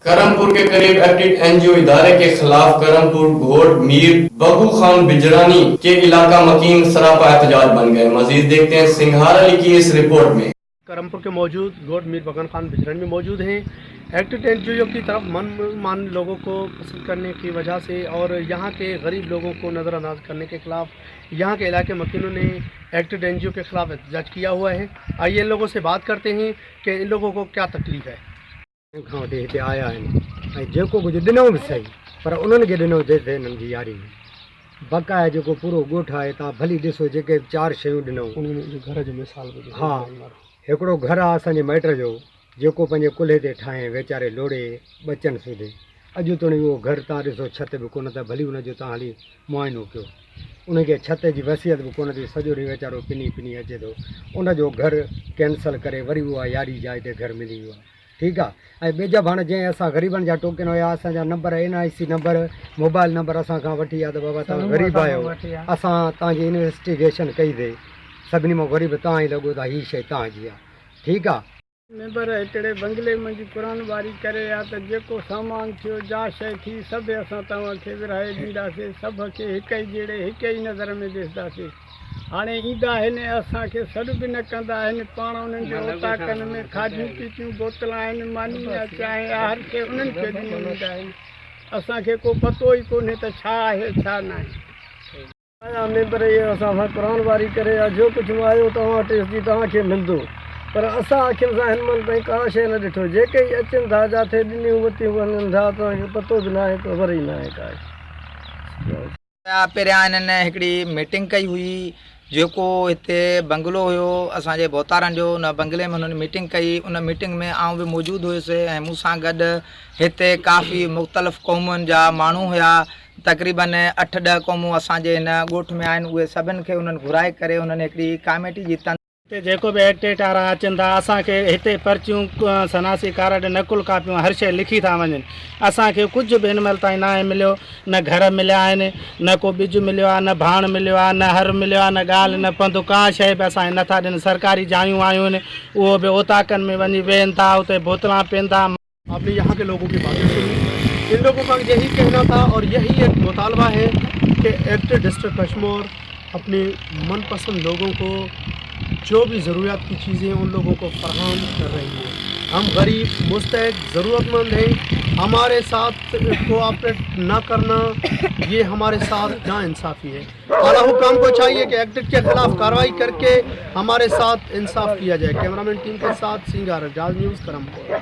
करमपुर के करीब active NGO इदारे के खिलाफ करमपुर घोट मीर बगू खान बिजरानी के इलाका मकीन सरापा एहतजाज बन गए। मजीद देखते हैं सिंघार अली की इस रिपोर्ट में। करमपुर के मौजूद घोट मीर बगन खान बिजरानी में मौजूद हैं। एक्टिव एनजीओ की तरफ मन लोगों को पसंद करने की वजह से और यहाँ के गरीब लोगों को नज़रअंदाज करने के खिलाफ यहाँ के इलाके मकीनों ने एक्टिव एनजीओ के खिलाफ एहतजाज किया हुआ है। आइए इन लोगों से बात करते हैं कि इन लोगों को क्या तकलीफ़ है। हिते आया आहिनि ऐं जेको कुझु ॾिनो बि सही पर उन्हनि खे ॾिनो जेसिताईं हिननि जी यारी बक़ाया जेको पूरो ॻोठु आहे तव्हां भली ॾिसो जेके 4 शयूं ॾिनऊं घर जो मिसाल हा हिकिड़ो घरु आहे असांजे माइट जो जेको पंहिंजे कुल्हे ते ठाहे वीचारे लोड़े बचनि सूधे अॼु ताईं उहो घरु तव्हां ॾिसो छित बि कोन त भली हुनजो तव्हां हली मुआइनो कयो उनखे छित जी वसियत बि कोन थी सॼो ॾींहुं वीचारो पिनी अचे थो उनजो घरु कैंसल करे वरी उहा यारी जाइ ते घरु मिली वियो आहे। ठीकु आहे ऐं ॿिए हाणे जंहिं असां ग़रीबनि जा टोकन हुया असांजा number NIC number mobile number असां खां वठी आहे त बाबा तव्हां ग़रीब आहियो असां तव्हांजी इन्वेस्टिगेशन कईसीं सभिनी मां ग़रीब तव्हां ई लॻो था हीअ शइ तव्हांजी आहे। ठीकु आहे मेंबर हिकिड़े बंगले में कुरान वारी करे आहे त जेको सामान थियो जा शइ थी सभु असां तव्हांखे विरहाए ॾींदासीं सभ खे हिक ई जहिड़े हिक ई नज़र में ॾिसंदासीं। हाणे ईंदा आहिनि असांखे सॾ बि न कंदा आहिनि पाण उन्हनि जे ओताकनि में खाधियूं पीतियूं बोतलां आहिनि मानी या चांहि हर शइ उन्हनि खे ॾिनी वेंदा आहिनि। असांखे को पतो ई कोन्हे त छा आहे छा न आहे। आया मेंबर इहे असां सां क़ुरान वारी करे जो कुझु आयो तव्हां वटि तव्हांखे मिलंदो पर असां अखियुनि सां हिन महिल ताईं का शइ न ॾिठो जेके ई अचनि था जिथे ॾिनियूं वरितियूं वञनि था तव्हांखे पतो बि न आहे ख़बर ई न आहे का। पहिरियां हिननि हिकिड़ी मीटिंग कई हुई जेको हिते बंगलो हुयो असांजे बोतारनि जो उन बंगले में हुननि मीटिंग कई उन मीटिंग में आउं बि मौजूदु हुयुसि ऐं मूं सां गॾु हिते काफ़ी मुख़्तलिफ़ क़ौमुनि जा माण्हू हुया तक़रीबन 8-10 क़ौमूं असांजे हिन ॻोठ में आहिनि उहे सभिनि खे उन्हनि घुराए करे उन्हनि हिकिड़ी कमेटी जी हिते जेको बि एक्टेट वारा अचनि था असांखे हिते पर्चियूं सनासी कार्ड नकुल कापियूं हर शइ लिखी था वञनि। असांखे कुझु बि हिन महिल ताईं न आहे मिलियो न घर मिलिया आहिनि न को ॿिज मिलियो आहे न भाण मिलियो आहे न हर मिलियो आहे न ॻाल्हि न पंधु का शइ बि असांखे नथा ॾियनि। सरकारी जायूं आयूं आहिनि उहो बि ओताकनि में वञी वेहनि था उते बोतलां पीअनि था। आपने यहाँ के लोगों की बातें सुनी। इन लोगों का यही कहना था और यही एक मुतालबा है कि एक्ट डिस्ट्रिक्ट कश्मीर अपने मनपसंद लोगों को जो भी ज़रूरत की चीज़ें उन लोगों को फराहम कर रही है। हम गरीब मुस्तहक ज़रूरतमंद हैं, हमारे साथ कोऑपरेट ना करना ये हमारे साथ नाइंसाफ़ी है। आला हुकाम को चाहिए कि एक्ट के ख़िलाफ़ कार्रवाई करके हमारे साथ इंसाफ किया जाए। कैमरामैन टीम के साथ सिंगार जाज न्यूज़ करमपुर।